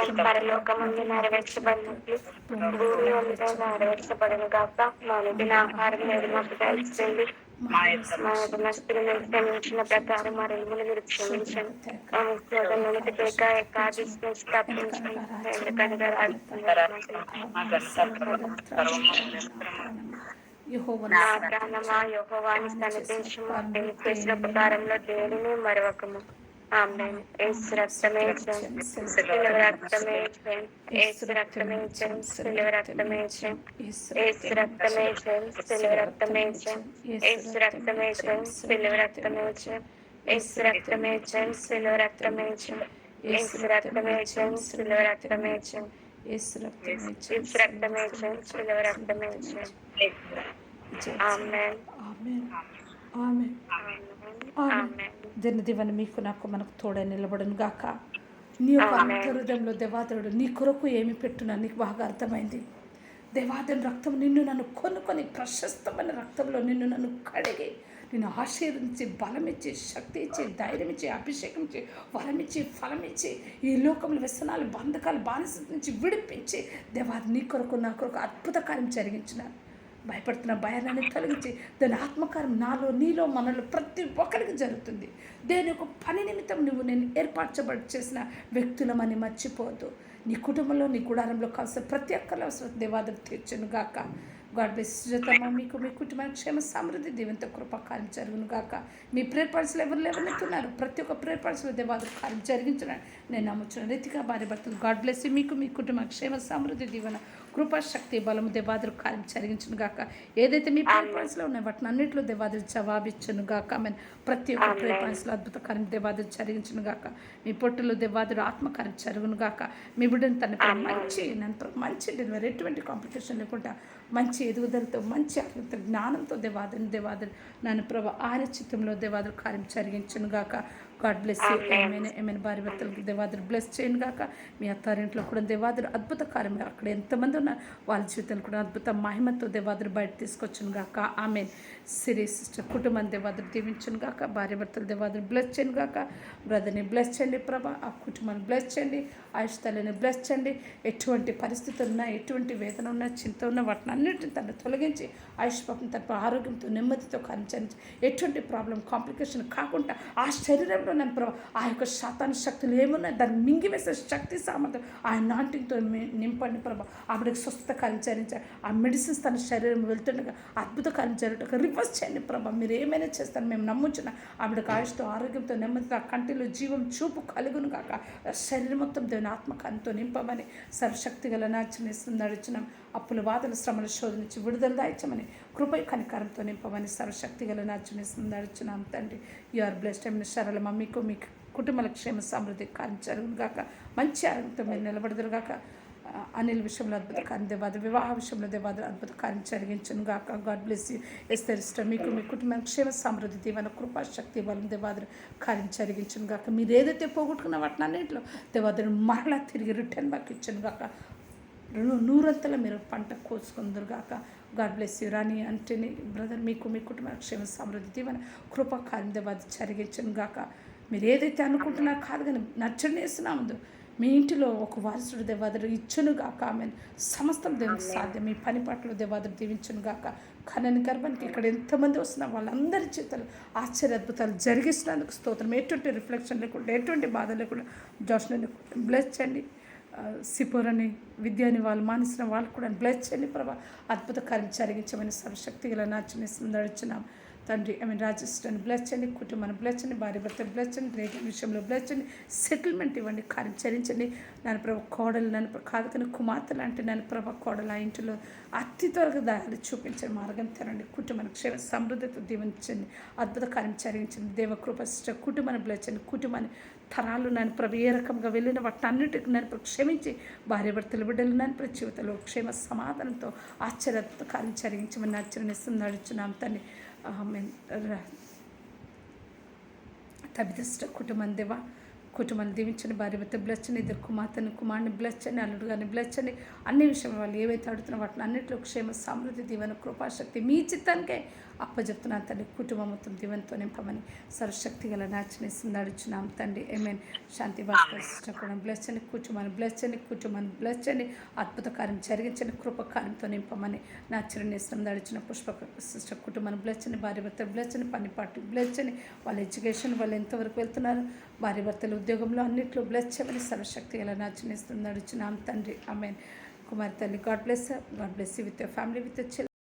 పరలోకమందు నెరవేర్చబడినట్లు భూమి అంతా నెరవేర్చబడిన గాక. మా అనుదిన ఆహారం నేడు మాకు దయచేయండి. మా యథాస్థులు మీరు క్షమించిన ప్రకారం మా రుణములు మీరు క్షమించండి. మా శోధనలకు తేక ఏకాదశి నుంచి తప్పించండి. ఎందుకనగా నా ప్రాణమా యెహోవాను స్తుతించుము. నేను చేసిన ఉపకారంలో దేనిని మరవకము. ఆమేన్. యేసు రక్తమే జయం, శిలువ రక్తమే జయం, యేసు రక్తమే జయం, శిలువ రక్తమే జయం, యేసు రక్తమే జయం, శిలువ రక్తమే జయం, యేసు రక్తమే జయం, శిలువ రక్తమే జయం, యేసు రక్తమే జయం, శిలువ రక్తమే జయం, యేసు రక్తమే జయం, శిలువ రక్తమే జయం, యేసు రక్తమే జయం, శిలువ రక్తమే జయం. ఆమేన్. ఆమేన్. ఆమేన్. దినదివన మీకు నాకు మనకు తోడై నిలబడను గాక. నీ యొక్క అంతర్హృదయంలో దేవాదేవుడు నీ కొరకు ఏమి పెట్టున్నా నీకు బాగా అర్థమైంది. దేవాదేవుని రక్తం నిన్ను నన్ను కొనుక్కొని ప్రశస్తమైన రక్తంలో నిన్ను నన్ను కడిగి నిన్ను ఆశీర్వదించి బలమిచ్చి శక్తి ఇచ్చి ధైర్యం ఇచ్చి అభిషేకం ఇచ్చి వరమిచ్చి ఫలమిచ్చి ఈ లోకంలో వ్యసనాలు బంధకాలు బానిస నుంచి విడిపించి దేవాది నీ కొరకు నా కొరకు అద్భుత కార్యం జరిగించినారు. భయపడుతున్న భయాన్ని తొలగించి దాని ఆత్మకారం నాలో నీలో మనలో ప్రతి ఒక్కరికి జరుగుతుంది. దేని యొక్క పని నిమిత్తం నువ్వు నేను ఏర్పరచబడి చేసిన వ్యక్తులమని మర్చిపోవద్దు. నీ కుటుంబంలో నీ గుడారంలో కలిసి ప్రతి ఒక్కరి అవసరం దేవాదం తీర్చును గాక. గాడ్ బ్లెస్ యుతమ్మ. మీకు మీ కుటుంబానికి క్షేమ సమృద్ధి దీవెంతో కృపకార్యం జరుగును గాక. మీ ప్రేయర్ పాయింట్స్లో ఎవరు లేవనెత్తున్నారు ప్రతి ఒక్క ప్రేయర్ పాయింట్స్లో దేవాదం కార్యం జరిగించున్నాను నేను నమ్ముచున్న రీతిగా భార్య భర్తలు గాడ్ బ్లెస్ మీకు మీ కుటుంబానికి క్షేమ సమృద్ధి దీవెన కృపాశక్తి బలము దేవాదురు కార్యం జరిగించును గాక. ఏదైతే మీ ప్రేయర్ పాయింట్స్లో ఉన్నాయో వాటిని అన్నింటిలో దేవాదురు జవాబిచ్చును గాక. ఆమెన్. ప్రతి ఒక్క ప్రేయర్ పాయింట్స్లో అద్భుత కార్యం దేవాదురు జరిగించును గాక. మీ పొట్టులో దేవాదురు ఆత్మకార్యం జరుగును గాక. మీ బిడ్డను తన మంచి డెలివరీ ఎటువంటి కాంప్లికేషన్ లేకుండా మంచి ఎదుగుదలతో మంచి ఆత్మతో జ్ఞానంతో దేవాదురు నన్ను ప్రభు ఆయన చిత్తంలో దేవాదురు కార్యం జరిగించును గాక. God bless you. ఏమైనా భార్య భర్తలకు దేవాదురు బ్లెస్ చేయను గాక. మీ అత్తారింట్లో కూడా దేవాదురు అద్భుత కార్యం అక్కడ ఎంతమంది ఉన్నారు వాళ్ళ జీవితాన్ని కూడా అద్భుత మహిమతో దేవాదురు బయట తీసుకొచ్చును గాక. ఆమెన్. సిరి సిస్టర్ కుటుంబం దేవాదురు దీవించును గాక. భార్య భర్తలు దేవాదురు బ్లెస్ చేయను గాక. బ్రదర్ని బ్లెస్ చేయండి ప్రభా. ఆ కుటుంబాన్ని బ్లెస్ చేయండి. ఆయుష్ తల్లిని బ్లెస్ చేయండి. ఎటువంటి పరిస్థితులు ఉన్నా ఎటువంటి వేదన ఉన్నా చింత ఉన్నా వాటిని అన్నింటిని తను తొలగించి ఆయుష్ పాపం తన ఆరోగ్యంతో నెమ్మదితో కనిచరించి ఎటువంటి ప్రాబ్లం కాంప్లికేషన్ కాకుండా ఆ శరీరంలో నన్ను ప్రభా ఆ యొక్క శాతాన్ని శక్తులు ఏమున్నాయి దాన్ని మింగివేసే శక్తి సామర్థ్యం ఆ నాంటింగ్తో నింపండి ప్రభా. ఆవిడకి స్వస్థత కలిచరించారు. ఆ మెడిసిన్స్ తన శరీరం వెళ్తుండగా అద్భుత కార్యం జరుగుతుంది. రివర్స్ చేయండి ప్రభా. మీరు ఏమైనా చేస్తారు మేము నమ్ముచున్న ఆవిడకి ఆయుష్తో ఆరోగ్యంతో నెమ్మదితో ఆ కంటిలో జీవం చూపు కలుగును కాక శరీరం మొత్తం దేవుని ఆత్మకాంతో నింపమని సర్వశక్తి గల నాచనిస్తుంది నడుచున్నాం. అప్పుల బాధల శ్రమల శోధ నుంచి విడుదల దాయించమని కృపై కనికారంతో నింపమని సర్వశక్తి గల నాచనిస్తుంది నడుచున్నాం తండ్రి. You are blessed. ఏమైనా సరళ మీకు మీ కుటుంబాల క్షేమ సమృద్ధి కార్యం జరుగును గాక. మంచి ఆరోగ్యంతో మీరు నిలబడదురు గాక. అనిల్ విషయంలో అద్భుత కార్యం దేవాదు వివాహ విషయంలో దేవాదు అద్భుత కార్యం జరిగించను గాక. God bless you. ఎస్తరిష్టం మీకు మీ కుటుంబం క్షేమ సమృద్ధి దీవెన కృపాశక్తి బలం దేవాదురు కార్యం జరిగించను గాక. మీరు ఏదైతే పోగొట్టుకున్న వాటిని అన్నింటిలో దేవాదురు మరలా తిరిగి రిటర్న్ బ్యాక్ ఇచ్చను గాక. నూరంతల మీరు పంట కోసుకుందరు గాక. God bless you. రాణి అంటేనే బ్రదర్ మీకు మీ కుటుంబ క్షేమ సమృద్ధి దీవెన కృపా కార్యం దేవాదు జరిగించను గాక. మీరు ఏదైతే అనుకుంటున్నారో కాదు కానీ నచ్చనేస్తున్నాము మీ ఇంటిలో ఒక వారసుడు దేవాదుడు ఇచ్చును గాక. ఆమె సమస్తం దేవునికి సాధ్యం. మీ పని పట్ల దేవాదుడు దీవించును గాక. కనని గర్భానికి ఇక్కడ ఎంతమంది వస్తున్నారు వాళ్ళందరి చేతలు ఆశ్చర్య అద్భుతాలు జరిగిస్తున్నందుకు స్తోత్రం. ఎటువంటి రిఫ్లెక్షన్ లేకుండా ఎటువంటి బాధ లేకుండా జోష్ని బ్లెస్ చేయండి. సిపోరని విద్యని వాళ్ళు మానేసిన వాళ్ళు కూడా బ్లెస్ చేయండి ప్రభా. అద్భుత కార్యం జరిగించమని సర్వశక్తి గల నాచని నడుచున్నాం తండ్రి. రాజస్థాన్ బ్లెస్ చేయండి. కుటుంబాన్ని బ్లెస్ చేయండి. భార్య భర్త బ్లెస్ చేయండి. రేట్ల విషయంలో బ్లెస్ చేయండి. సెటిల్మెంట్ ఇవ్వండి. కార్యం చరించండి. నన్ను ప్రభా కోడలు నన్ను కాదు కానీ కుమార్తె లాంటి నన్ను ప్రభా కోడలు ఆ ఇంటిలో అతి త్వరగా దారి చూపించండి. మార్గం తెరండి. కుటుంబానికి క్షేమ సమృద్ధితో దీవించండి. అద్భుత కార్యం చరించండి. దేవకృప కుటుంబాన్ని బ్లెస్ చేయండి. కుటుంబాన్ని తరాలు నన్ను ప్రభు ఏ రకంగా వెళ్ళిన వాటిని అన్నిటికీ నన్ను క్షమించి భార్య భర్తలు బిడ్డలు నన్ను జీవితంలో క్షేమ సమాధానంతో ఆశ్చర్య కార్యం జరిగించమని ఆశ్చర్యనిస్తుంది నడుచున్నాం తండ్రి. తబితష్ట కుటుంబం దేవా కుటుంబాన్ని దీవించండి. భార్య భర్త బ్లెస్ చేయండి. ఇద్దరు కుమారుని బ్లెస్ చేయండి. అల్లుడు గారిని బ్లెస్ చేయండి. అన్ని విషయం వాళ్ళు ఏవైతే అడుగుతున్నా వాటిని అన్నింటిలో క్షేమ సమృద్ధి దీవెన కృపాశక్తి మీ చిత్తానికే అప్పచెప్తున్నాను తండ్రి. కుటుంబం మొత్తం దీవెనతో నింపమని సర్వశక్తి గల నాచనేసి నడుచున్నాం తండ్రి. ఏమేన్ శాంతి భాస్కర్ సిస్టర్ కూడా బ్లెస్ చేయండి, కుటుంబాన్ని బ్లెస్ చేయండి, అద్భుత కార్యం జరిగించండి, కృపకార్యంతో నింపమని నా చిరునేశ్వరం నడిచిన పుష్ప సిస్టర్ కుటుంబాన్ని బ్లెస్ చేయండి, భార్య భర్తలు బ్లెస్ చేయండి, పని పాటు బ్లెస్ చేయండి, వాళ్ళ ఎడ్యుకేషన్ వాళ్ళు ఎంతవరకు వెళ్తున్నారు, భార్య భర్తలు ఉద్యోగంలో అన్నింటిలో బ్లెస్ చేయమని సర్వశక్తి గల నాచనేస్తుంది నడుచున్నాం తండ్రి. ఆమేన్. కుమారి తల్లి, God bless with your family, with your children.